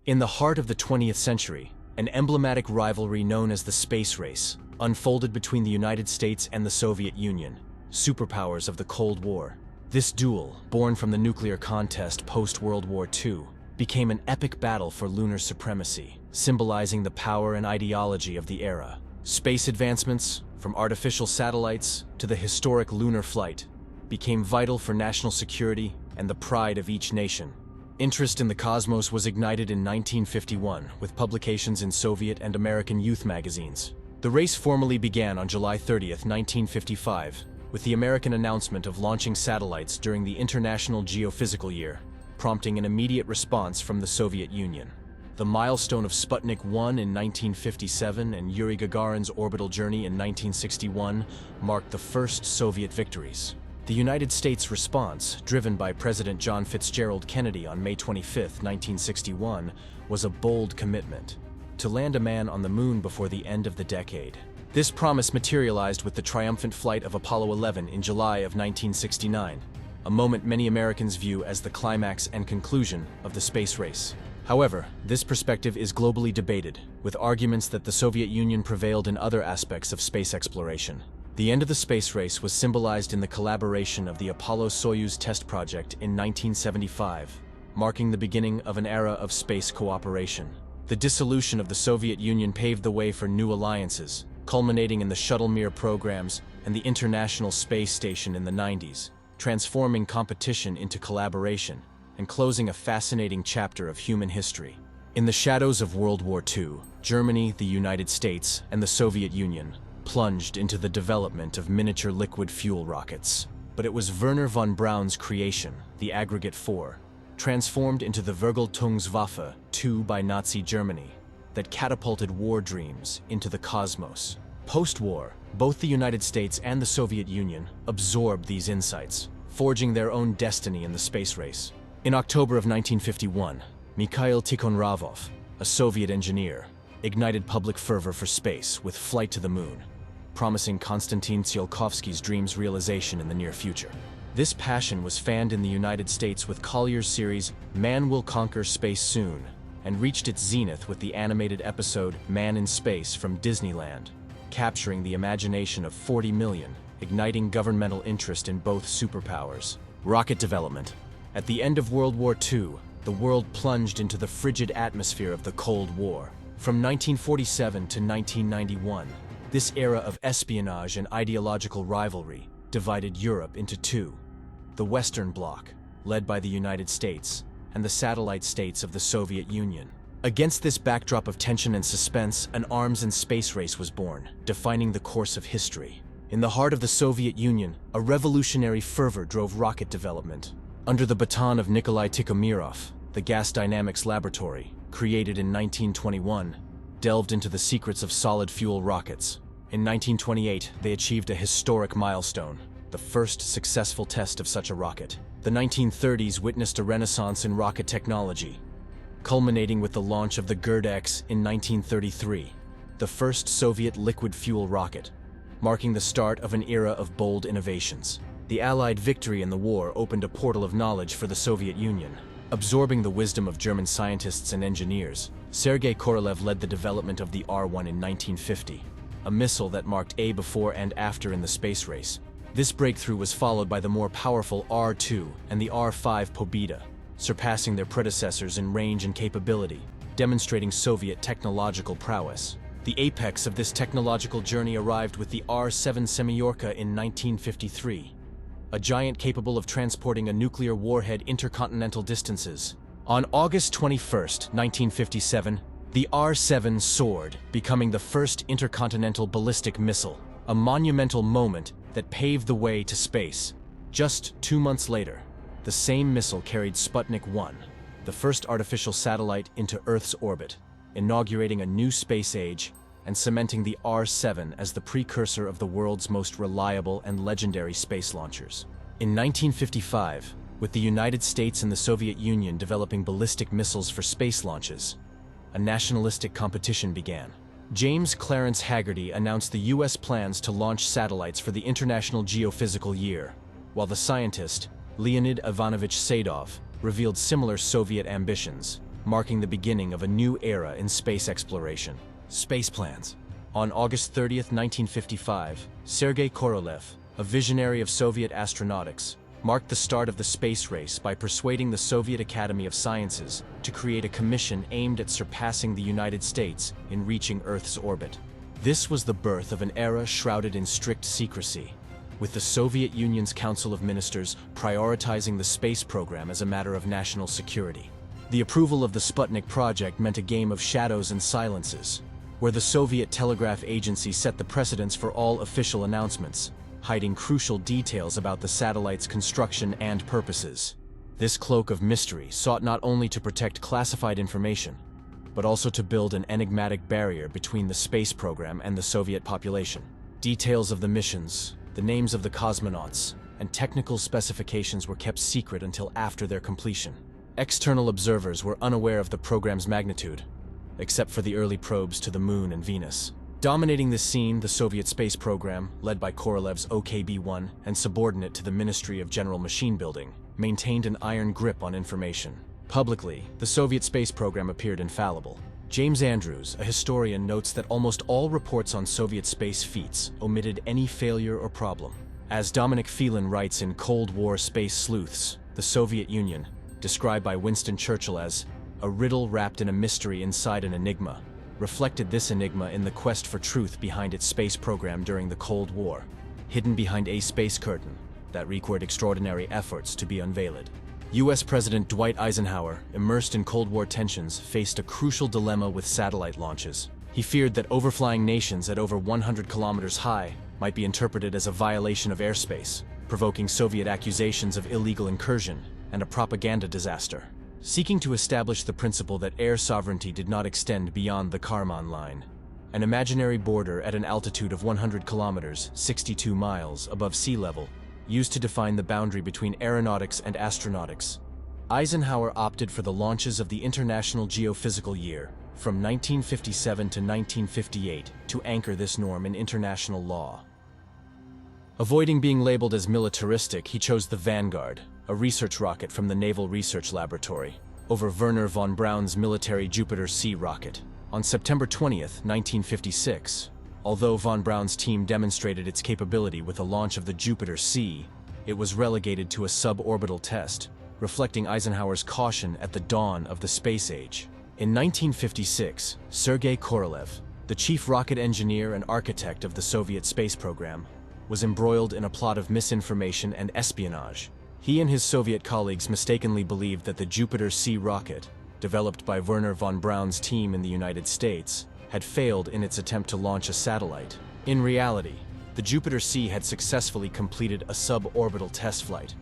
In the heart of the 20th century, an emblematic rivalry known as the space race unfolded between the United States and the Soviet Union, superpowers of the Cold War. This duel, born from the nuclear contest post-World War II, became an epic battle for lunar supremacy, symbolizing the power and ideology of the era. Space advancements, from artificial satellites to the historic lunar flight, became vital for national security and the pride of each nation. Interest in the cosmos was ignited in 1951 with publications in Soviet and American youth magazines. The race formally began on July 30, 1955, with the American announcement of launching satellites during the International Geophysical Year, prompting an immediate response from the Soviet Union. The milestone of Sputnik 1 in 1957 and Yuri Gagarin's orbital journey in 1961 marked the first Soviet victories. The United States response, driven by President John Fitzgerald Kennedy on May 25, 1961, was a bold commitment to land a man on the moon before the end of the decade. This promise materialized with the triumphant flight of Apollo 11 in July of 1969, a moment many Americans view as the climax and conclusion of the space race. However, this perspective is globally debated, with arguments that the Soviet Union prevailed in other aspects of space exploration. The end of the space race was symbolized in the collaboration of the Apollo-Soyuz test project in 1975, marking the beginning of an era of space cooperation. The dissolution of the Soviet Union paved the way for new alliances, culminating in the Shuttle Mir programs and the International Space Station in the 90s, transforming competition into collaboration and closing a fascinating chapter of human history. In the shadows of World War II, Germany, the United States, and the Soviet Union plunged into the development of miniature liquid fuel rockets. But it was Werner von Braun's creation, the Aggregate 4, transformed into the Vergeltungswaffe 2 by Nazi Germany, that catapulted war dreams into the cosmos. Post-war, both the United States and the Soviet Union absorbed these insights, forging their own destiny in the space race. In October of 1951, Mikhail Tikhonravov, a Soviet engineer, ignited public fervor for space with Flight to the Moon, promising Konstantin Tsiolkovsky's dream's realization in the near future. This passion was fanned in the United States with Collier's series Man Will Conquer Space Soon, and reached its zenith with the animated episode Man in Space from Disneyland, capturing the imagination of 40 million, igniting governmental interest in both superpowers. Rocket development. At the end of World War II, the world plunged into the frigid atmosphere of the Cold War. From 1947 to 1991, this era of espionage and ideological rivalry divided Europe into two: the Western Bloc, led by the United States, and the satellite states of the Soviet Union. Against this backdrop of tension and suspense, an arms and space race was born, defining the course of history. In the heart of the Soviet Union, a revolutionary fervor drove rocket development. Under the baton of Nikolai Tikhomirov, the gas dynamics laboratory, created in 1921, delved into the secrets of solid fuel rockets. In 1928, they achieved a historic milestone, the first successful test of such a rocket. The 1930s witnessed a renaissance in rocket technology, culminating with the launch of the Gerd-X in 1933, the first Soviet liquid fuel rocket, marking the start of an era of bold innovations. The Allied victory in the war opened a portal of knowledge for the Soviet Union. Absorbing the wisdom of German scientists and engineers, Sergei Korolev led the development of the R-1 in 1950, a missile that marked a before and after in the space race. This breakthrough was followed by the more powerful R-2 and the R-5 Pobeda, surpassing their predecessors in range and capability, demonstrating Soviet technological prowess. The apex of this technological journey arrived with the R-7 Semyorka in 1953, a giant capable of transporting a nuclear warhead intercontinental distances. On August 21, 1957, the R-7 soared, becoming the first intercontinental ballistic missile, a monumental moment that paved the way to space. Just 2 months later, the same missile carried Sputnik 1, the first artificial satellite into Earth's orbit, inaugurating a new space age and cementing the R-7 as the precursor of the world's most reliable and legendary space launchers. In 1955, with the United States and the Soviet Union developing ballistic missiles for space launches, a nationalistic competition began. James Clarence Haggerty announced the U.S. plans to launch satellites for the International Geophysical Year, while the scientist, Leonid Ivanovich Sadov, revealed similar Soviet ambitions. marking the beginning of a new era in space exploration. Space plans. On August 30th, 1955, Sergei Korolev, a visionary of Soviet astronautics, marked the start of the space race by persuading the Soviet Academy of Sciences to create a commission aimed at surpassing the United States in reaching Earth's orbit. This was the birth of an era shrouded in strict secrecy, with the Soviet Union's Council of Ministers prioritizing the space program as a matter of national security. The approval of the Sputnik project meant a game of shadows and silences, where the Soviet Telegraph Agency set the precedence for all official announcements, hiding crucial details about the satellite's construction and purposes. This cloak of mystery sought not only to protect classified information, but also to build an enigmatic barrier between the space program and the Soviet population. Details of the missions, the names of the cosmonauts, and technical specifications were kept secret until after their completion. External observers were unaware of the program's magnitude, except for the early probes to the Moon and Venus. Dominating the scene, the Soviet space program, led by Korolev's OKB-1 and subordinate to the Ministry of General Machine Building, maintained an iron grip on information. Publicly, the Soviet space program appeared infallible. James Andrews, a historian, notes that almost all reports on Soviet space feats omitted any failure or problem. As Dominic Phelan writes in Cold War Space Sleuths, the Soviet Union, described by Winston Churchill as a riddle wrapped in a mystery inside an enigma, reflected this enigma in the quest for truth behind its space program during the Cold War, hidden behind a space curtain that required extraordinary efforts to be unveiled. US President Dwight Eisenhower, immersed in Cold War tensions, faced a crucial dilemma with satellite launches. He feared that overflying nations at over 100 kilometers high might be interpreted as a violation of airspace, provoking Soviet accusations of illegal incursion and a propaganda disaster. Seeking to establish the principle that air sovereignty did not extend beyond the Kármán line, an imaginary border at an altitude of 100 kilometers, 62 miles above sea level, used to define the boundary between aeronautics and astronautics, Eisenhower opted for the launches of the International Geophysical Year from 1957 to 1958 to anchor this norm in international law. Avoiding being labeled as militaristic, he chose the Vanguard, a research rocket from the Naval Research Laboratory, over Wernher von Braun's military Jupiter-C rocket. On September 20th, 1956, although von Braun's team demonstrated its capability with the launch of the Jupiter-C, it was relegated to a suborbital test, reflecting Eisenhower's caution at the dawn of the space age. In 1956, Sergei Korolev, the chief rocket engineer and architect of the Soviet space program, was embroiled in a plot of misinformation and espionage. He and his Soviet colleagues mistakenly believed that the Jupiter-C rocket, developed by Wernher von Braun's team in the United States, had failed in its attempt to launch a satellite. In reality, the Jupiter-C had successfully completed a suborbital test flight,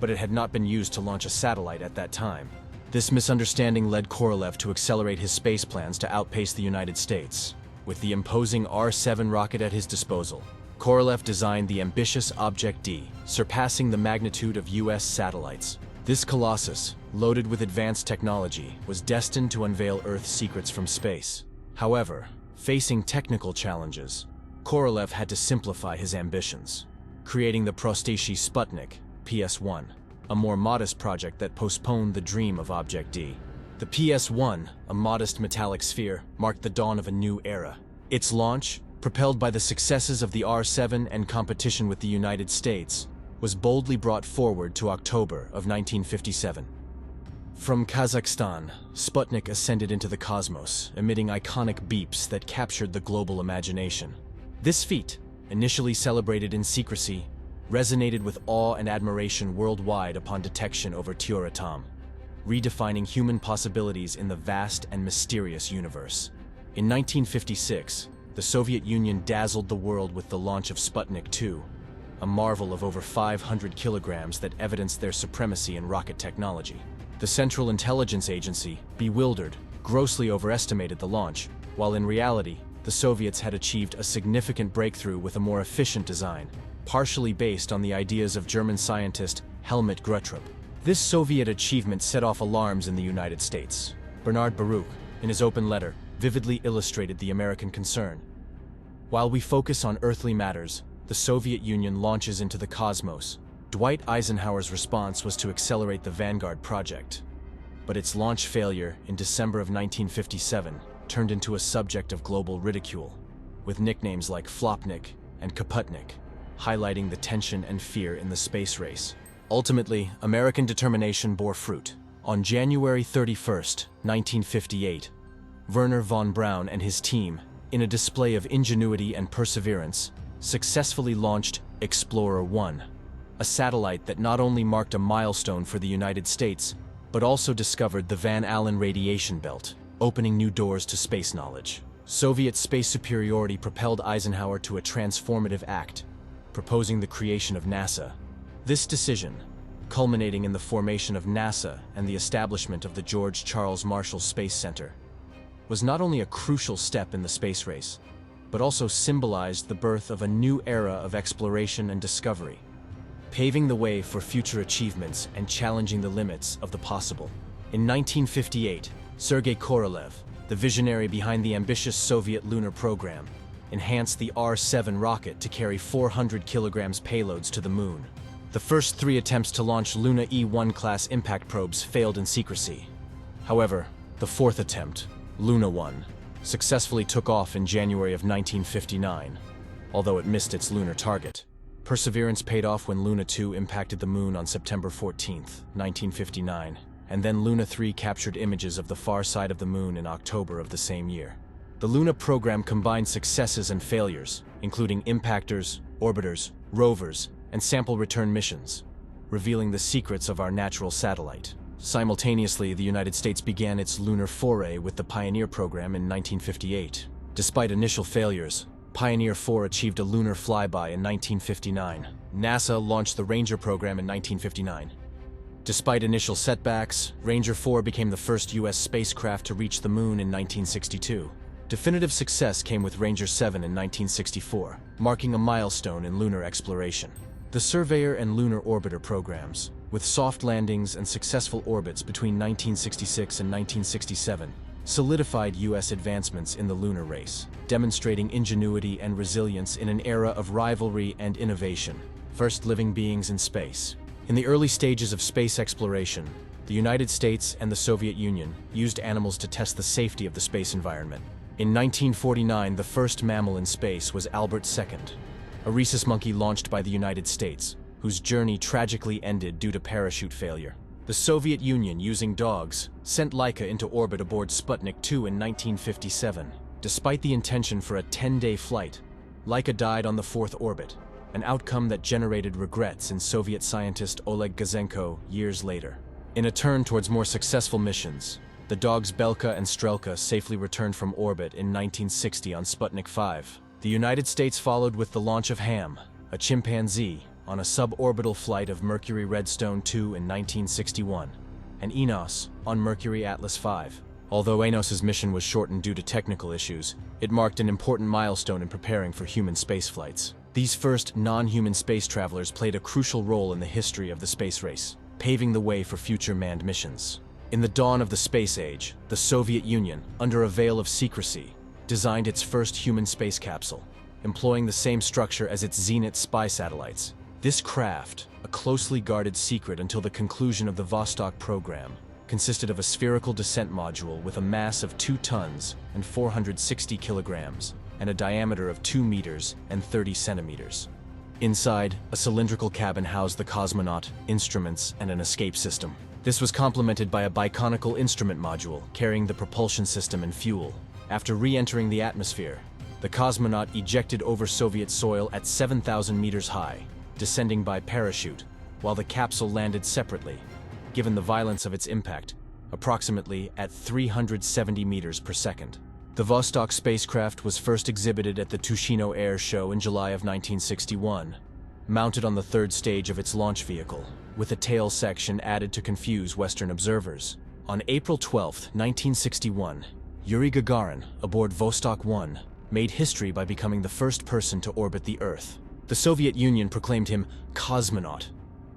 but it had not been used to launch a satellite at that time. This misunderstanding led Korolev to accelerate his space plans to outpace the United States. With the imposing R-7 rocket at his disposal, Korolev designed the ambitious Object D, surpassing the magnitude of US satellites. This colossus, loaded with advanced technology, was destined to unveil Earth's secrets from space. However, facing technical challenges, Korolev had to simplify his ambitions, creating the Prostейший Sputnik, PS-1, a more modest project that postponed the dream of Object D. The PS-1, a modest metallic sphere, marked the dawn of a new era. Its launch, propelled by the successes of the R-7 and competition with the United States, was boldly brought forward to October of 1957. From Kazakhstan, Sputnik ascended into the cosmos, emitting iconic beeps that captured the global imagination. This feat, initially celebrated in secrecy, resonated with awe and admiration worldwide upon detection over Tyuratam, redefining human possibilities in the vast and mysterious universe. In 1956, the Soviet Union dazzled the world with the launch of Sputnik 2, a marvel of over 500 kilograms that evidenced their supremacy in rocket technology. The Central Intelligence Agency, bewildered, grossly overestimated the launch, while in reality, the Soviets had achieved a significant breakthrough with a more efficient design, partially based on the ideas of German scientist Helmut Gröttrup. This Soviet achievement set off alarms in the United States. Bernard Baruch, in his open letter, vividly illustrated the American concern. While we focus on earthly matters, the Soviet Union launches into the cosmos. Dwight Eisenhower's response was to accelerate the Vanguard project. but its launch failure in December of 1957 turned into a subject of global ridicule, with nicknames like Flopnik and Kaputnik, highlighting the tension and fear in the space race. Ultimately, American determination bore fruit. On January 31, 1958, Wernher von Braun and his team, in a display of ingenuity and perseverance, successfully launched Explorer 1, a satellite that not only marked a milestone for the United States, but also discovered the Van Allen radiation belt, opening new doors to space knowledge. Soviet space superiority propelled Eisenhower to a transformative act, proposing the creation of NASA. This decision, culminating in the formation of NASA and the establishment of the George Charles Marshall Space Center, was not only a crucial step in the space race, but also symbolized the birth of a new era of exploration and discovery, paving the way for future achievements and challenging the limits of the possible. In 1958, Sergei Korolev, the visionary behind the ambitious Soviet lunar program, enhanced the R-7 rocket to carry 400 kilograms payloads to the moon. The first 3 attempts to launch Luna E-1 class impact probes failed in secrecy. However, the 4th attempt, Luna 1, successfully took off in January of 1959, although it missed its lunar target. Perseverance paid off when Luna 2 impacted the moon on September 14, 1959, and then Luna 3 captured images of the far side of the moon in October of the same year. The Luna program combined successes and failures, including impactors, orbiters, rovers, and sample return missions, revealing the secrets of our natural satellite. Simultaneously, the United States began its lunar foray with the Pioneer program in 1958. Despite initial failures, Pioneer 4 achieved a lunar flyby in 1959. NASA launched the Ranger program in 1959. Despite initial setbacks, Ranger 4 became the first U.S. spacecraft to reach the moon in 1962. Definitive success came with Ranger 7 in 1964, marking a milestone in lunar exploration. The Surveyor and Lunar Orbiter programs, with soft landings and successful orbits between 1966 and 1967, solidified U.S. advancements in the lunar race, demonstrating ingenuity and resilience in an era of rivalry and innovation. First living beings in space. In the early stages of space exploration, the United States and the Soviet Union used animals to test the safety of the space environment. In 1949, the first mammal in space was Albert II, a rhesus monkey launched by the United States, whose journey tragically ended due to parachute failure. The Soviet Union, using dogs, sent Laika into orbit aboard Sputnik 2 in 1957. Despite the intention for a 10-day flight, Laika died on the 4th orbit, an outcome that generated regrets in Soviet scientist Oleg Gazenko years later. In a turn towards more successful missions, the dogs Belka and Strelka safely returned from orbit in 1960 on Sputnik 5. The United States followed with the launch of Ham, a chimpanzee, on a suborbital flight of Mercury Redstone 2 in 1961, and Enos on Mercury Atlas V. Although Enos's mission was shortened due to technical issues, it marked an important milestone in preparing for human spaceflights. These first non-human space travelers played a crucial role in the history of the space race, paving the way for future manned missions. In the dawn of the space age, the Soviet Union, under a veil of secrecy, designed its first human space capsule, employing the same structure as its Zenit spy satellites. This craft, a closely guarded secret until the conclusion of the Vostok program, consisted of a spherical descent module with a mass of 2 tons and 460 kilograms and a diameter of 2 meters and 30 centimeters. Inside, a cylindrical cabin housed the cosmonaut, instruments, and an escape system. This was complemented by a biconical instrument module carrying the propulsion system and fuel. After re-entering the atmosphere, the cosmonaut ejected over Soviet soil at 7,000 meters high, descending by parachute, while the capsule landed separately, given the violence of its impact, approximately at 370 meters per second. The Vostok spacecraft was first exhibited at the Tushino Air Show in July of 1961, mounted on the 3rd stage of its launch vehicle, with a tail section added to confuse Western observers. On April 12, 1961, Yuri Gagarin, aboard Vostok 1, made history by becoming the first person to orbit the Earth. The Soviet Union proclaimed him cosmonaut,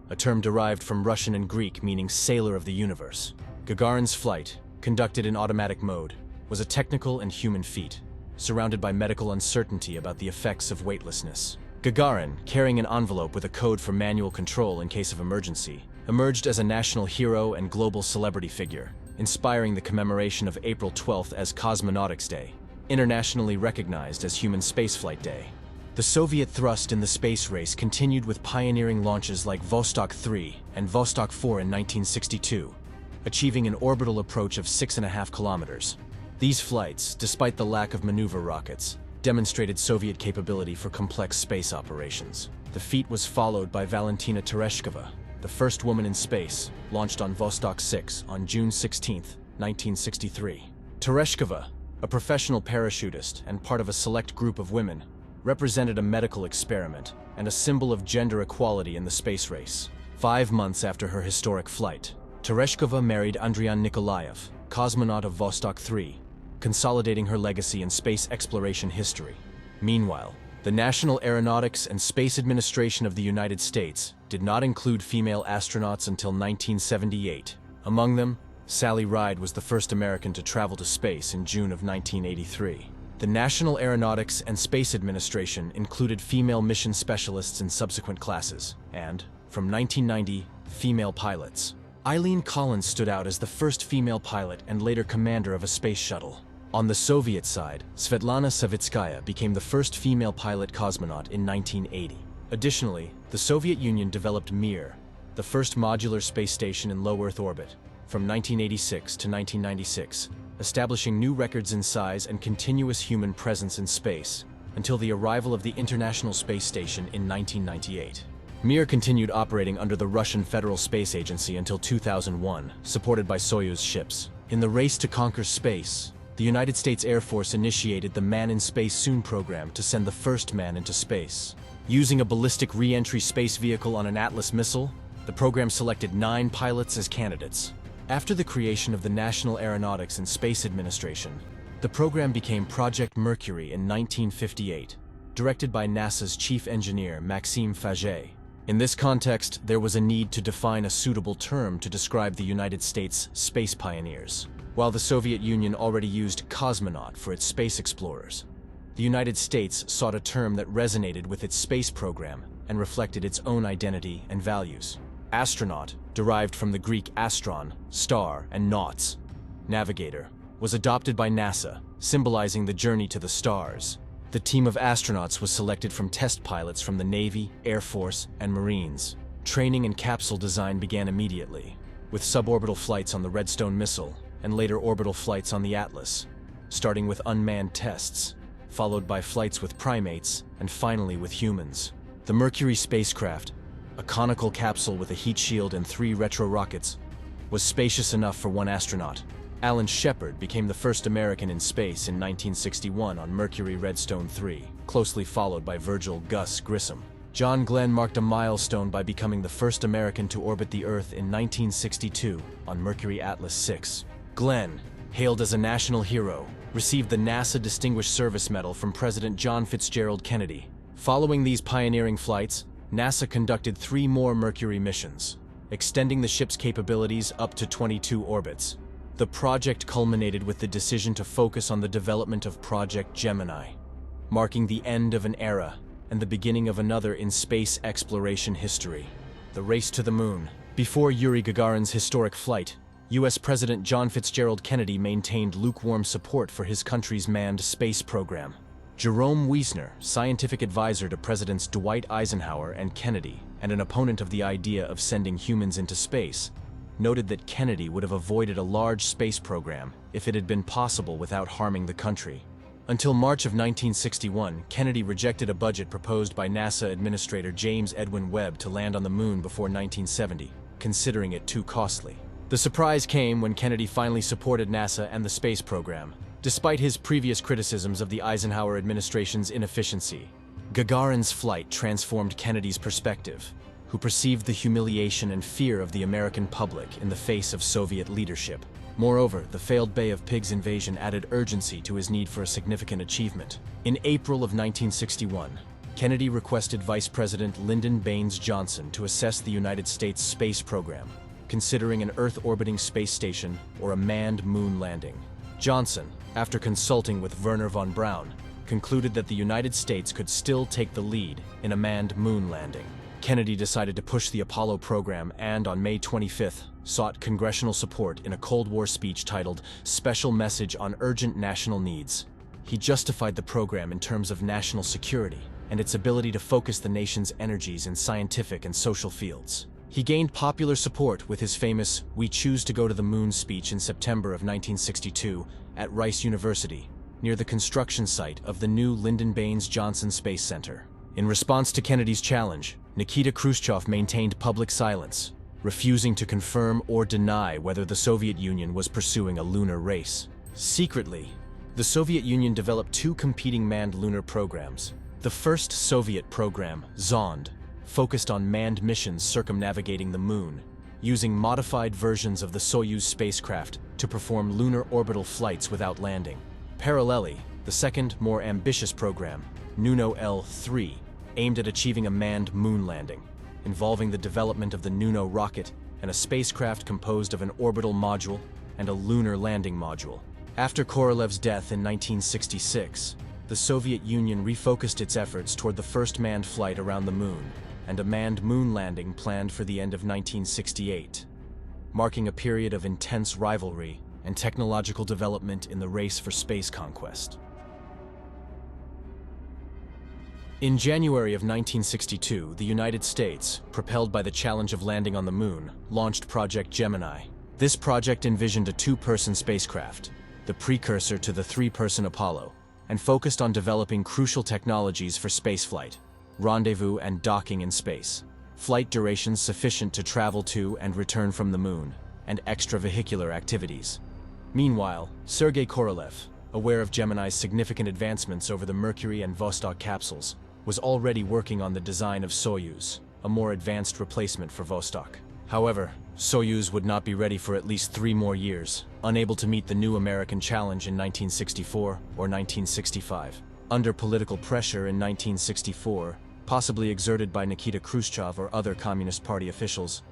a term derived from Russian and Greek meaning sailor of the universe. Gagarin's flight, conducted in automatic mode, was a technical and human feat, surrounded by medical uncertainty about the effects of weightlessness. Gagarin, carrying an envelope with a code for manual control in case of emergency, emerged as a national hero and global celebrity figure, inspiring the commemoration of April 12th as Cosmonautics Day, internationally recognized as Human Spaceflight Day. The Soviet thrust in the space race continued with pioneering launches like Vostok 3 and Vostok 4 in 1962, achieving an orbital approach of 6.5 kilometers. These flights, despite the lack of maneuver rockets, demonstrated Soviet capability for complex space operations. The feat was followed by Valentina Tereshkova, the first woman in space, launched on Vostok 6 on June 16, 1963. Tereshkova, a professional parachutist and part of a select group of women, represented a medical experiment and a symbol of gender equality in the space race. 5 months after her historic flight, Tereshkova married Andrian Nikolaev, cosmonaut of Vostok 3, consolidating her legacy in space exploration history. Meanwhile, the National Aeronautics and Space Administration of the United States did not include female astronauts until 1978. Among them, Sally Ride was the first American to travel to space in June of 1983. The National Aeronautics and Space Administration included female mission specialists in subsequent classes, and, from 1990, female pilots. Eileen Collins stood out as the first female pilot and later commander of a space shuttle. On the Soviet side, Svetlana Savitskaya became the first female pilot cosmonaut in 1980. Additionally, the Soviet Union developed Mir, the first modular space station in low Earth orbit, from 1986 to 1996, establishing new records in size and continuous human presence in space, until the arrival of the International Space Station in 1998. Mir continued operating under the Russian Federal Space Agency until 2001, supported by Soyuz ships. In the race to conquer space, the United States Air Force initiated the Man in Space Soon program to send the first man into space. Using a ballistic re-entry space vehicle on an Atlas missile, the program selected 9 pilots as candidates. After the creation of the National Aeronautics and Space Administration, the program became Project Mercury in 1958, directed by NASA's chief engineer Maxime Faget. In this context, there was a need to define a suitable term to describe the United States' space pioneers. While the Soviet Union already used cosmonaut for its space explorers, the United States sought a term that resonated with its space program and reflected its own identity and values. Astronaut, derived from the Greek astron, star, and nauts, navigator, was adopted by NASA, symbolizing the journey to the stars. The team of astronauts was selected from test pilots from the Navy, Air Force, and Marines. Training and capsule design began immediately, with suborbital flights on the Redstone missile and later orbital flights on the Atlas, starting with unmanned tests, followed by flights with primates, and finally with humans. The Mercury spacecraft, a conical capsule with a heat shield and 3 retro rockets, was spacious enough for 1 astronaut. Alan Shepard became the first American in space in 1961 on Mercury Redstone 3, closely followed by Virgil Gus Grissom. John Glenn marked a milestone by becoming the first American to orbit the Earth in 1962 on Mercury Atlas 6. Glenn, hailed as a national hero, received the NASA Distinguished Service Medal from President John Fitzgerald Kennedy. Following these pioneering flights, NASA conducted 3 more Mercury missions, extending the ship's capabilities up to 22 orbits. The project culminated with the decision to focus on the development of Project Gemini, marking the end of an era and the beginning of another in space exploration history. The race to the moon. Before Yuri Gagarin's historic flight, U.S. President John Fitzgerald Kennedy maintained lukewarm support for his country's manned space program. Jerome Wiesner, scientific advisor to Presidents Dwight Eisenhower and Kennedy, and an opponent of the idea of sending humans into space, noted that Kennedy would have avoided a large space program if it had been possible without harming the country. Until March of 1961, Kennedy rejected a budget proposed by NASA Administrator James Edwin Webb to land on the moon before 1970, considering it too costly. The surprise came when Kennedy finally supported NASA and the space program, despite his previous criticisms of the Eisenhower administration's inefficiency. Gagarin's flight transformed Kennedy's perspective, who perceived the humiliation and fear of the American public in the face of Soviet leadership. Moreover, the failed Bay of Pigs invasion added urgency to his need for a significant achievement. In April of 1961, Kennedy requested Vice President Lyndon Baines Johnson to assess the United States space program, considering an Earth-orbiting space station or a manned moon landing. Johnson, after consulting with Wernher von Braun, concluded that the United States could still take the lead in a manned moon landing. Kennedy decided to push the Apollo program and, on May 25th, sought congressional support in a Cold War speech titled Special Message on Urgent National Needs. He justified the program in terms of national security and its ability to focus the nation's energies in scientific and social fields. He gained popular support with his famous "We Choose to Go to the Moon" speech in September of 1962 at Rice University, near the construction site of the new Lyndon Baines Johnson Space Center. In response to Kennedy's challenge, Nikita Khrushchev maintained public silence, refusing to confirm or deny whether the Soviet Union was pursuing a lunar race. Secretly, the Soviet Union developed two competing manned lunar programs. The first Soviet program, Zond, focused on manned missions circumnavigating the Moon, using modified versions of the Soyuz spacecraft to perform lunar orbital flights without landing. Parallelly, the second, more ambitious program, Nuno L-3, aimed at achieving a manned moon landing, involving the development of the Nuno rocket and a spacecraft composed of an orbital module and a lunar landing module. After Korolev's death in 1966, the Soviet Union refocused its efforts toward the first manned flight around the Moon, and a manned moon landing planned for the end of 1968, marking a period of intense rivalry and technological development in the race for space conquest. In January of 1962, the United States, propelled by the challenge of landing on the Moon, launched Project Gemini. This project envisioned a two-person spacecraft, the precursor to the three-person Apollo, and focused on developing crucial technologies for spaceflight, rendezvous and docking in space, flight durations sufficient to travel to and return from the Moon, and extravehicular activities. Meanwhile, Sergei Korolev, aware of Gemini's significant advancements over the Mercury and Vostok capsules, was already working on the design of Soyuz, a more advanced replacement for Vostok. However, Soyuz would not be ready for at least 3 more years, unable to meet the new American challenge in 1964 or 1965. Under political pressure in 1964, possibly exerted by Nikita Khrushchev or other Communist Party officials,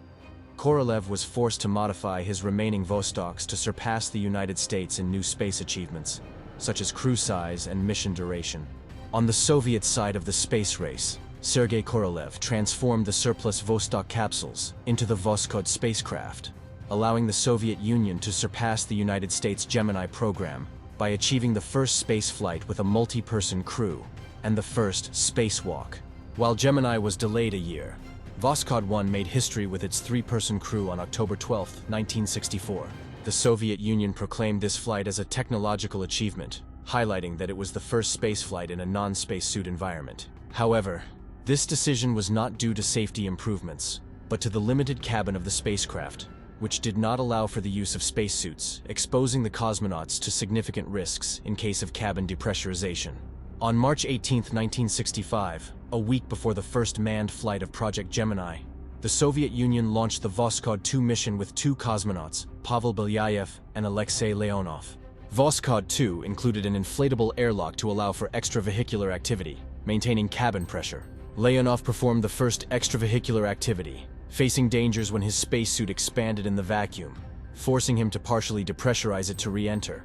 Korolev was forced to modify his remaining Vostoks to surpass the United States in new space achievements, such as crew size and mission duration. On the Soviet side of the space race, Sergei Korolev transformed the surplus Vostok capsules into the Voskhod spacecraft, allowing the Soviet Union to surpass the United States Gemini program by achieving the first space flight with a multi-person crew and the first spacewalk. While Gemini was delayed a year, Voskhod 1 made history with its 3-person crew on October 12, 1964. The Soviet Union proclaimed this flight as a technological achievement, highlighting that it was the first spaceflight in a non-spacesuit environment. However, this decision was not due to safety improvements, but to the limited cabin of the spacecraft, which did not allow for the use of spacesuits, exposing the cosmonauts to significant risks in case of cabin depressurization. On March 18, 1965, a week before the first manned flight of Project Gemini, the Soviet Union launched the Voskhod 2 mission with 2 cosmonauts, Pavel Belyayev and Alexei Leonov. Voskhod 2 included an inflatable airlock to allow for extravehicular activity, maintaining cabin pressure. Leonov performed the first extravehicular activity, facing dangers when his spacesuit expanded in the vacuum, forcing him to partially depressurize it to re-enter.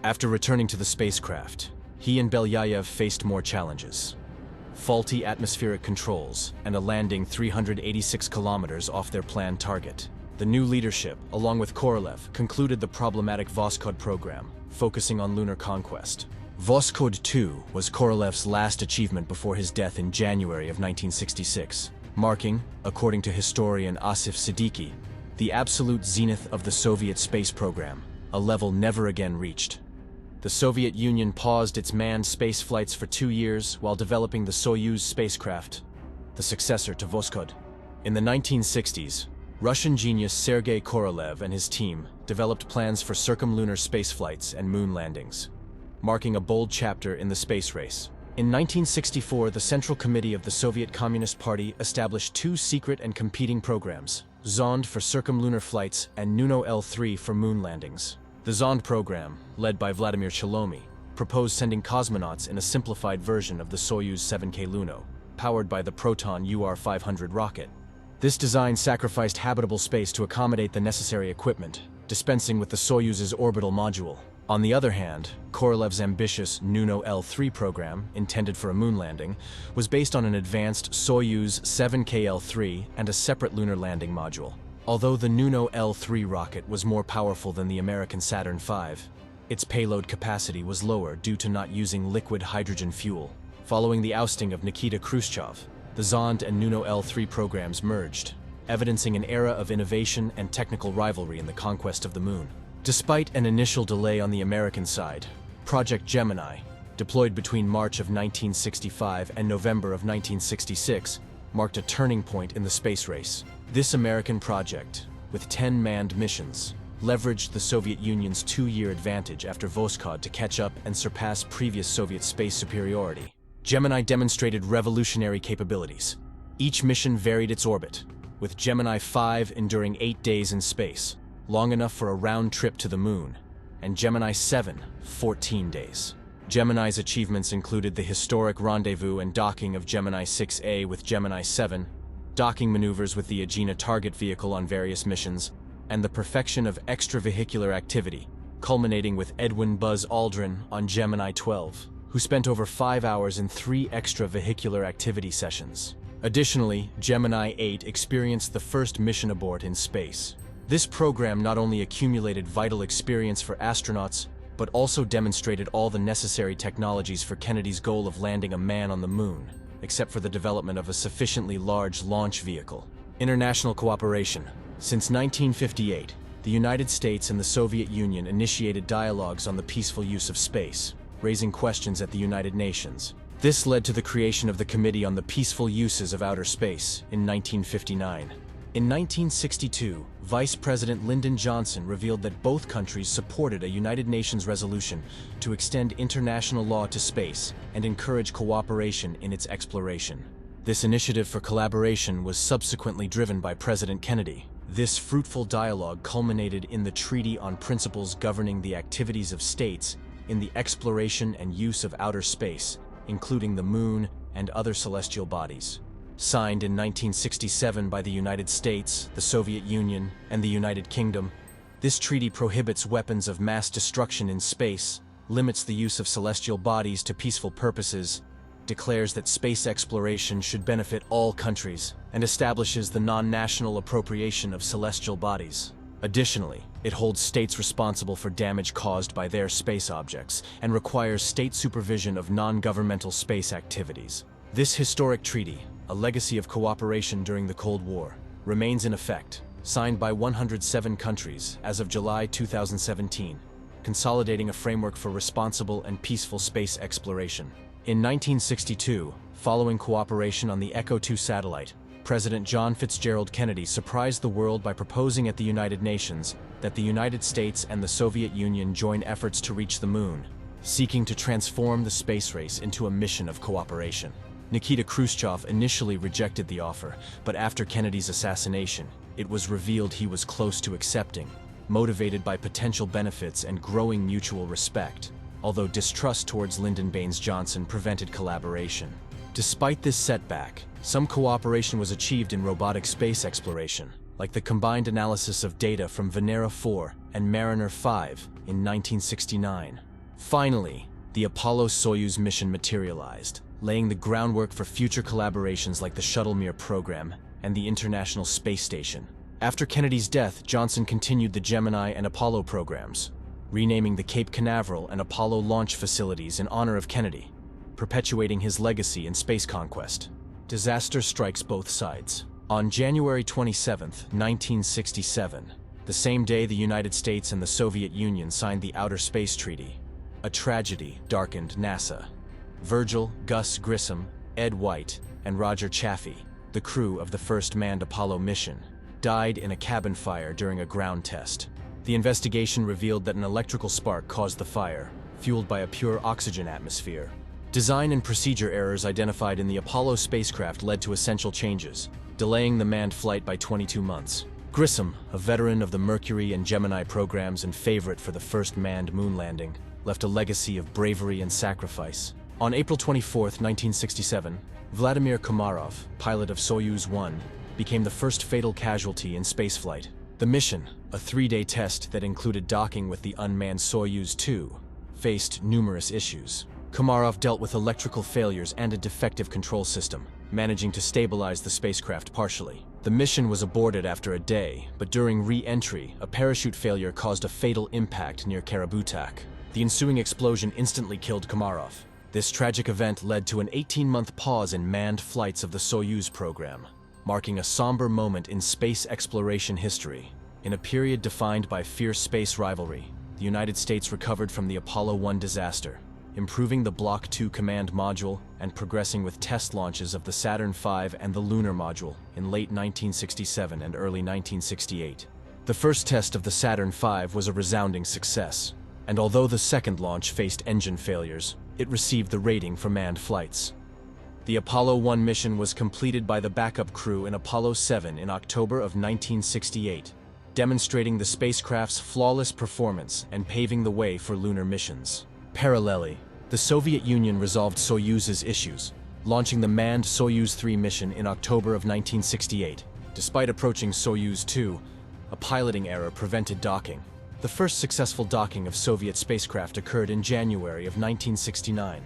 After returning to the spacecraft, he and Belyayev faced more challenges: faulty atmospheric controls and a landing 386 kilometers off their planned target. The new leadership, along with Korolev, concluded the problematic Voskhod program, focusing on lunar conquest. Voskhod 2 was Korolev's last achievement before his death in January of 1966, marking, according to historian Asif Siddiqui, the absolute zenith of the Soviet space program, a level never again reached. The Soviet Union paused its manned space flights for 2 years while developing the Soyuz spacecraft, the successor to Voskhod. In the 1960s, Russian genius Sergei Korolev and his team developed plans for circumlunar spaceflights and moon landings, marking a bold chapter in the space race. In 1964, the Central Committee of the Soviet Communist Party established 2 secret and competing programs: Zond for circumlunar flights and Nuno L-3 for moon landings. The Zond program, led by Vladimir Shalomi, proposed sending cosmonauts in a simplified version of the Soyuz 7K Luno, powered by the Proton UR-500 rocket. This design sacrificed habitable space to accommodate the necessary equipment, dispensing with the Soyuz's orbital module. On the other hand, Korolev's ambitious Nuno L3 program, intended for a moon landing, was based on an advanced Soyuz 7KL3 and a separate lunar landing module. Although the Nuno L3 rocket was more powerful than the American Saturn V, its payload capacity was lower due to not using liquid hydrogen fuel. Following the ousting of Nikita Khrushchev, the Zond and Nuno L3 programs merged, evidencing an era of innovation and technical rivalry in the conquest of the moon. Despite an initial delay on the American side, Project Gemini, deployed between March of 1965 and November of 1966, marked a turning point in the space race. This American project, with 10 manned missions, leveraged the Soviet Union's 2-year advantage after Voskhod to catch up and surpass previous Soviet space superiority. Gemini demonstrated revolutionary capabilities. Each mission varied its orbit, with Gemini 5 enduring 8 days in space, long enough for a round trip to the moon, and Gemini 7, 14 days. Gemini's achievements included the historic rendezvous and docking of Gemini 6A with Gemini 7, docking maneuvers with the Agena target vehicle on various missions, and the perfection of extravehicular activity, culminating with Edwin Buzz Aldrin on Gemini 12, who spent over 5 hours in 3 extravehicular activity sessions. Additionally, Gemini 8 experienced the first mission abort in space. This program not only accumulated vital experience for astronauts, but also demonstrated all the necessary technologies for Kennedy's goal of landing a man on the moon, except for the development of a sufficiently large launch vehicle. International cooperation. Since 1958, the United States and the Soviet Union initiated dialogues on the peaceful use of space, raising questions at the United Nations. This led to the creation of the Committee on the Peaceful Uses of Outer Space in 1959. In 1962, Vice President Lyndon Johnson revealed that both countries supported a United Nations resolution to extend international law to space and encourage cooperation in its exploration. This initiative for collaboration was subsequently driven by President Kennedy. This fruitful dialogue culminated in the Treaty on Principles Governing the Activities of States in the Exploration and Use of Outer Space, including the Moon and other celestial bodies. Signed in 1967 by the United States, the Soviet Union, and the United Kingdom, this treaty prohibits weapons of mass destruction in space, limits the use of celestial bodies to peaceful purposes, declares that space exploration should benefit all countries, and establishes the non-national appropriation of celestial bodies. Additionally, it holds states responsible for damage caused by their space objects and requires state supervision of non-governmental space activities. This historic treaty, a legacy of cooperation during the Cold War, remains in effect, signed by 107 countries as of July 2017, consolidating a framework for responsible and peaceful space exploration. In 1962, following cooperation on the Echo 2 satellite, President John Fitzgerald Kennedy surprised the world by proposing at the United Nations that the United States and the Soviet Union join efforts to reach the moon, seeking to transform the space race into a mission of cooperation. Nikita Khrushchev initially rejected the offer, but after Kennedy's assassination, it was revealed he was close to accepting, motivated by potential benefits and growing mutual respect, although distrust towards Lyndon Baines Johnson prevented collaboration. Despite this setback, some cooperation was achieved in robotic space exploration, like the combined analysis of data from Venera 4 and Mariner 5 in 1969. Finally, the Apollo-Soyuz mission materialized, laying the groundwork for future collaborations like the Shuttle Mir program and the International Space Station. After Kennedy's death, Johnson continued the Gemini and Apollo programs, renaming the Cape Canaveral and Apollo launch facilities in honor of Kennedy, perpetuating his legacy in space conquest. Disaster strikes both sides. On January 27, 1967, the same day the United States and the Soviet Union signed the Outer Space Treaty, a tragedy darkened NASA. Virgil, Gus Grissom, Ed White, and Roger Chaffee, the crew of the first manned Apollo mission, died in a cabin fire during a ground test. The investigation revealed that an electrical spark caused the fire, fueled by a pure oxygen atmosphere. Design and procedure errors identified in the Apollo spacecraft led to essential changes, delaying the manned flight by 22 months. Grissom, a veteran of the Mercury and Gemini programs and favorite for the first manned moon landing, left a legacy of bravery and sacrifice. On April 24, 1967, Vladimir Komarov, pilot of Soyuz 1, became the first fatal casualty in spaceflight. The mission, A 3-day test that included docking with the unmanned Soyuz 2 faced numerous issues. Komarov dealt with electrical failures and a defective control system, managing to stabilize the spacecraft partially. The mission was aborted after a day, but during re-entry, a parachute failure caused a fatal impact near Karabutak. The ensuing explosion instantly killed Komarov. This tragic event led to an 18-month pause in manned flights of the Soyuz program, marking a somber moment in space exploration history. In a period defined by fierce space rivalry, the United States recovered from the Apollo 1 disaster, improving the Block 2 command module and progressing with test launches of the Saturn V and the lunar module in late 1967 and early 1968. The first test of the Saturn V was a resounding success, and although the second launch faced engine failures, it received the rating for manned flights. The Apollo 1 mission was completed by the backup crew in Apollo 7 in October of 1968, demonstrating the spacecraft's flawless performance and paving the way for lunar missions. Parallelly, the Soviet Union resolved Soyuz's issues, launching the manned Soyuz 3 mission in October of 1968. Despite approaching Soyuz 2, a piloting error prevented docking. The first successful docking of Soviet spacecraft occurred in January of 1969,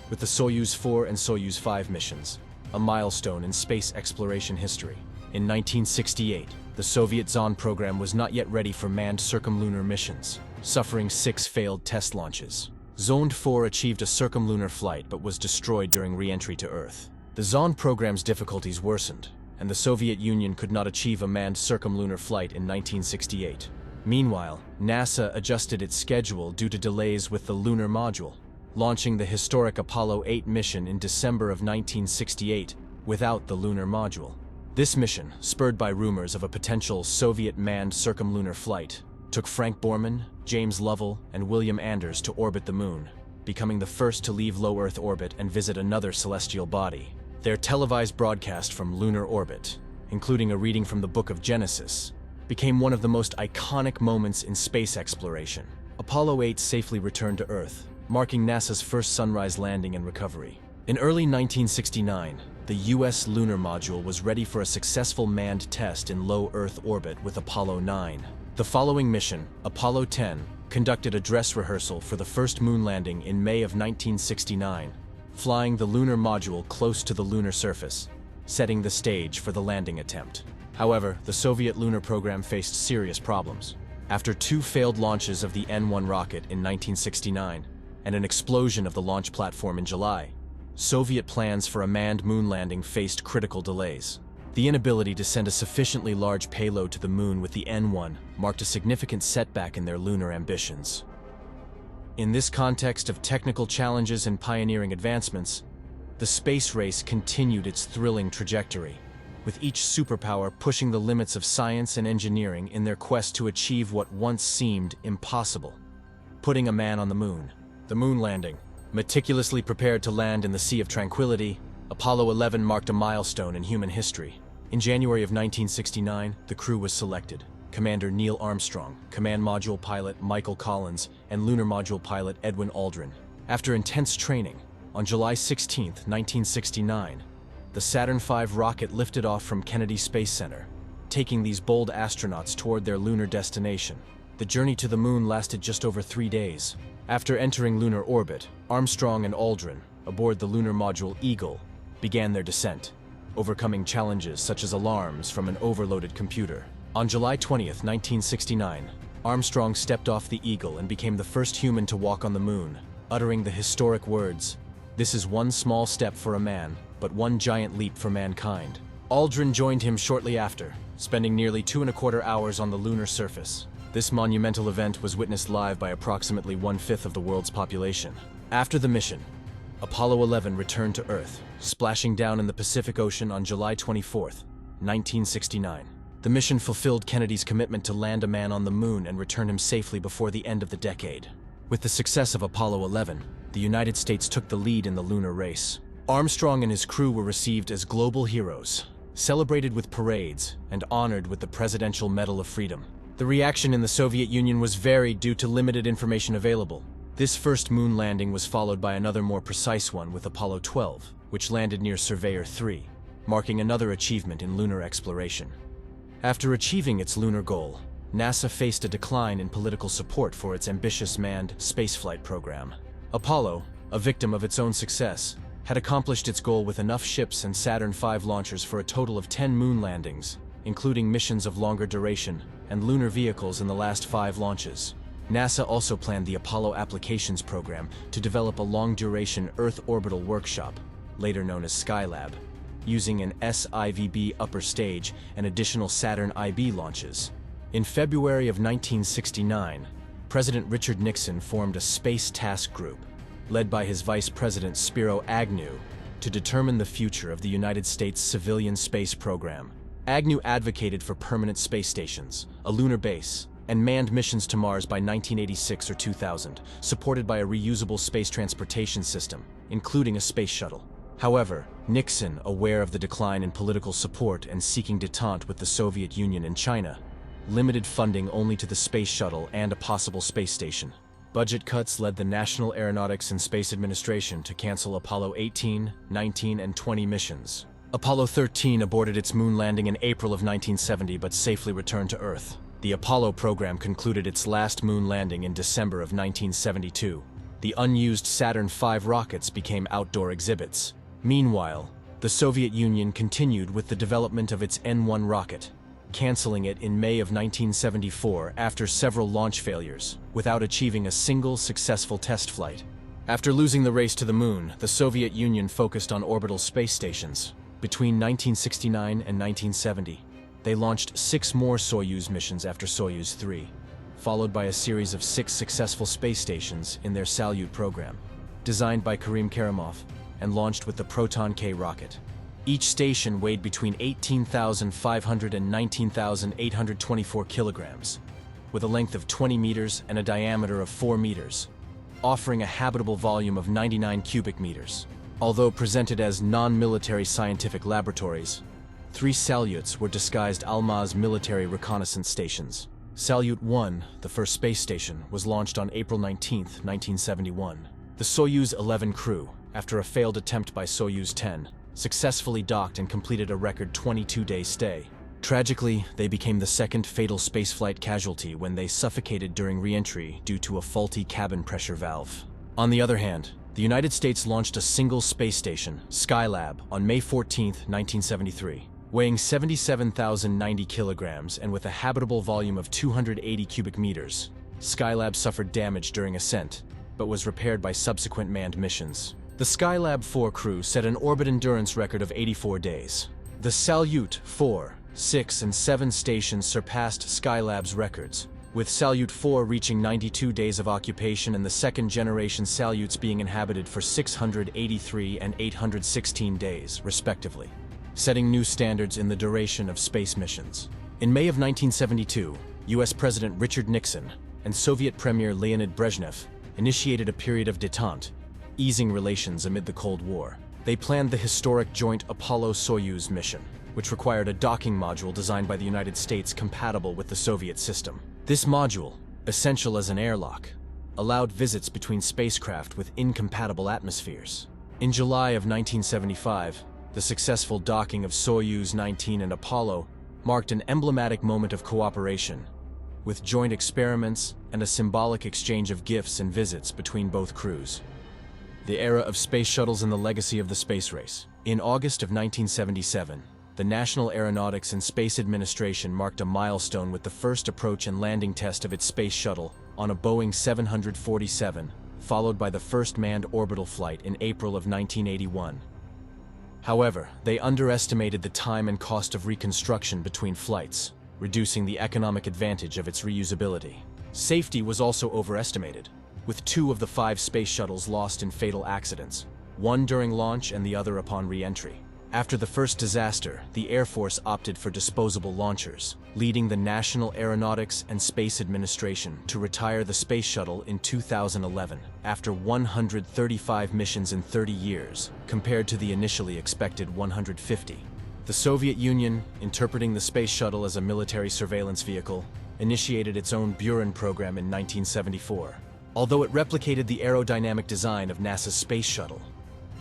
with the Soyuz 4 and Soyuz 5 missions, a milestone in space exploration history. In 1968, the Soviet Zond program was not yet ready for manned circumlunar missions, suffering 6 failed test launches. Zond 4 achieved a circumlunar flight but was destroyed during re-entry to Earth. The Zond program's difficulties worsened, and the Soviet Union could not achieve a manned circumlunar flight in 1968. Meanwhile, NASA adjusted its schedule due to delays with the lunar module, launching the historic Apollo 8 mission in December of 1968 without the lunar module. This mission, spurred by rumors of a potential Soviet manned circumlunar flight, took Frank Borman, James Lovell, and William Anders to orbit the Moon, becoming the first to leave low Earth orbit and visit another celestial body. Their televised broadcast from lunar orbit, including a reading from the Book of Genesis, became one of the most iconic moments in space exploration. Apollo 8 safely returned to Earth, marking NASA's first sunrise landing and recovery. In early 1969, the U.S. lunar module was ready for a successful manned test in low Earth orbit with Apollo 9. The following mission, Apollo 10, conducted a dress rehearsal for the first moon landing in May of 1969, flying the lunar module close to the lunar surface, setting the stage for the landing attempt. However, the Soviet lunar program faced serious problems. After 2 failed launches of the N-1 rocket in 1969 and an explosion of the launch platform in July, Soviet plans for a manned moon landing faced critical delays. The inability to send a sufficiently large payload to the moon with the N-1 marked a significant setback in their lunar ambitions. In this context of technical challenges and pioneering advancements, the space race continued its thrilling trajectory, with each superpower pushing the limits of science and engineering in their quest to achieve what once seemed impossible: putting a man on the moon. The moon landing. Meticulously prepared to land in the Sea of Tranquility, Apollo 11 marked a milestone in human history. In January of 1969, the crew was selected: Commander Neil Armstrong, Command Module Pilot Michael Collins, and Lunar Module Pilot Edwin Aldrin. After intense training, on July 16, 1969, the Saturn V rocket lifted off from Kennedy Space Center, taking these bold astronauts toward their lunar destination. The journey to the moon lasted just over 3 days. After entering lunar orbit, Armstrong and Aldrin, aboard the lunar module Eagle, began their descent, overcoming challenges such as alarms from an overloaded computer. On July 20, 1969, Armstrong stepped off the Eagle and became the first human to walk on the moon, uttering the historic words, "This is one small step for a man, but one giant leap for mankind." Aldrin joined him shortly after, spending nearly 2.25 hours on the lunar surface. This monumental event was witnessed live by approximately 1/5 of the world's population. After the mission, Apollo 11 returned to Earth, splashing down in the Pacific Ocean on July 24, 1969. The mission fulfilled Kennedy's commitment to land a man on the moon and return him safely before the end of the decade. With the success of Apollo 11, the United States took the lead in the lunar race. Armstrong and his crew were received as global heroes, celebrated with parades, and honored with the Presidential Medal of Freedom. The reaction in the Soviet Union was varied due to limited information available. This first moon landing was followed by another more precise one with Apollo 12, which landed near Surveyor 3, marking another achievement in lunar exploration. After achieving its lunar goal, NASA faced a decline in political support for its ambitious manned spaceflight program. Apollo, a victim of its own success, had accomplished its goal with enough ships and Saturn V launchers for a total of 10 moon landings, including missions of longer duration and lunar vehicles in the last 5 launches. NASA also planned the Apollo Applications Program to develop a long-duration Earth orbital workshop, later known as Skylab, using an SIVB upper stage and additional Saturn IB launches. In February of 1969, President Richard Nixon formed a Space Task Group, led by his Vice President Spiro Agnew, to determine the future of the United States civilian space program. Agnew advocated for permanent space stations, a lunar base, and manned missions to Mars by 1986 or 2000, supported by a reusable space transportation system, including a space shuttle. However, Nixon, aware of the decline in political support and seeking détente with the Soviet Union and China, limited funding only to the space shuttle and a possible space station. Budget cuts led the National Aeronautics and Space Administration to cancel Apollo 18, 19, and 20 missions. Apollo 13 aborted its moon landing in April of 1970 but safely returned to Earth. The Apollo program concluded its last moon landing in December of 1972. The unused Saturn V rockets became outdoor exhibits. Meanwhile, the Soviet Union continued with the development of its N-1 rocket, canceling it in May of 1974 after several launch failures, without achieving a single successful test flight. After losing the race to the moon, the Soviet Union focused on orbital space stations. Between 1969 and 1970, they launched 6 more Soyuz missions after Soyuz 3, followed by a series of 6 successful space stations in their Salyut program, designed by Karim Kerimov and launched with the Proton K rocket. Each station weighed between 18,500 and 19,824 kilograms, with a length of 20 meters and a diameter of 4 meters, offering a habitable volume of 99 cubic meters. Although presented as non-military scientific laboratories, 3 Salyuts were disguised Almaz military reconnaissance stations. Salyut 1, the first space station, was launched on April 19, 1971. The Soyuz 11 crew, after a failed attempt by Soyuz 10, successfully docked and completed a record 22-day stay. Tragically, they became the second fatal spaceflight casualty when they suffocated during re-entry due to a faulty cabin pressure valve. On the other hand, the United States launched a single space station, Skylab, on May 14, 1973. Weighing 77,090 kilograms and with a habitable volume of 280 cubic meters, Skylab suffered damage during ascent, but was repaired by subsequent manned missions. The Skylab 4 crew set an orbit endurance record of 84 days. The Salyut 4, 6, and 7 stations surpassed Skylab's records, with Salyut 4 reaching 92 days of occupation and the second-generation Salyuts being inhabited for 683 and 816 days, respectively, setting new standards in the duration of space missions. In May of 1972, US President Richard Nixon and Soviet Premier Leonid Brezhnev initiated a period of détente, easing relations amid the Cold War. They planned the historic joint Apollo-Soyuz mission, which required a docking module designed by the United States compatible with the Soviet system. This module, essential as an airlock, allowed visits between spacecraft with incompatible atmospheres. In July of 1975, the successful docking of Soyuz 19 and Apollo marked an emblematic moment of cooperation, with joint experiments and a symbolic exchange of gifts and visits between both crews. The era of space shuttles and the legacy of the space race. In August of 1977, the National Aeronautics and Space Administration marked a milestone with the first approach and landing test of its space shuttle on a Boeing 747, followed by the first manned orbital flight in April of 1981. However, they underestimated the time and cost of reconstruction between flights, reducing the economic advantage of its reusability. Safety was also overestimated, with 2 of the 5 space shuttles lost in fatal accidents, one during launch and the other upon re-entry. After the first disaster, the Air Force opted for disposable launchers, leading the National Aeronautics and Space Administration to retire the space shuttle in 2011, after 135 missions in 30 years, compared to the initially expected 150. The Soviet Union, interpreting the space shuttle as a military surveillance vehicle, initiated its own Buran program in 1974. Although it replicated the aerodynamic design of NASA's space shuttle,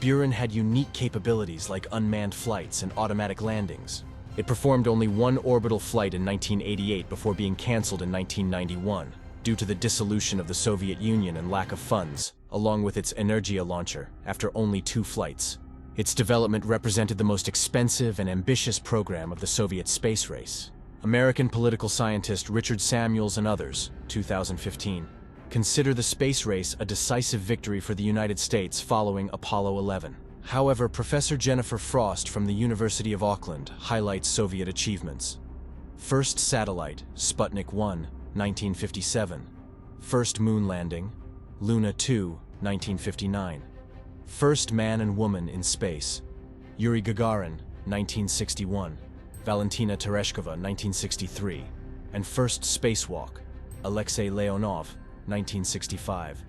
Buran had unique capabilities like unmanned flights and automatic landings, It performed only one orbital flight in 1988 before being cancelled in 1991, due to the dissolution of the Soviet Union and lack of funds, along with its Energia launcher, after only 2 flights. Its development represented the most expensive and ambitious program of the Soviet space race. American political scientist Richard Samuels and others, 2015, consider the space race a decisive victory for the United States following Apollo 11. However, Professor Jennifer Frost from the University of Auckland highlights Soviet achievements. First satellite, Sputnik 1, 1957. First moon landing, Luna 2, 1959. First man and woman in space, Yuri Gagarin, 1961. Valentina Tereshkova, 1963. And first spacewalk, Alexei Leonov, 1965.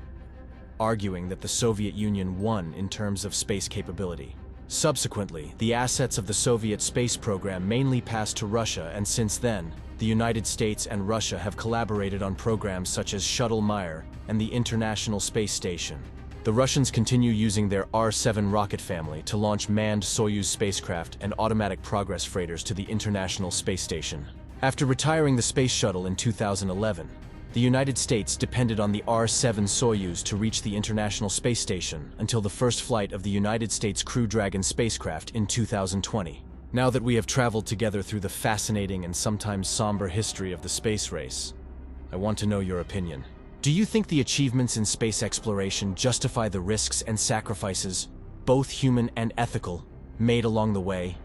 Arguing that the Soviet Union won in terms of space capability. Subsequently, the assets of the Soviet space program mainly passed to Russia, and since then, the United States and Russia have collaborated on programs such as Shuttle Mir and the International Space Station. The Russians continue using their R-7 rocket family to launch manned Soyuz spacecraft and automatic progress freighters to the International Space Station. After retiring the space shuttle in 2011, the United States depended on the R-7 Soyuz to reach the International Space Station until the first flight of the United States Crew Dragon spacecraft in 2020. Now that we have traveled together through the fascinating and sometimes somber history of the space race, I want to know your opinion. Do you think the achievements in space exploration justify the risks and sacrifices, both human and ethical, made along the way?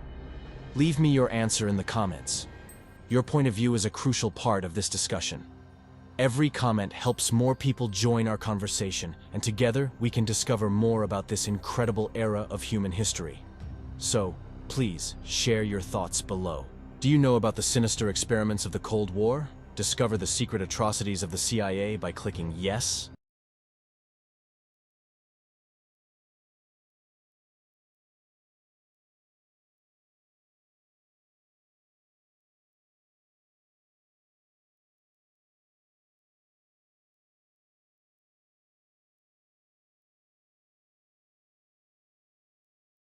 Leave me your answer in the comments. Your point of view is a crucial part of this discussion. Every comment helps more people join our conversation, and together we can discover more about this incredible era of human history. So, please share your thoughts below. Do you know about the sinister experiments of the Cold War? Discover the secret atrocities of the CIA by clicking yes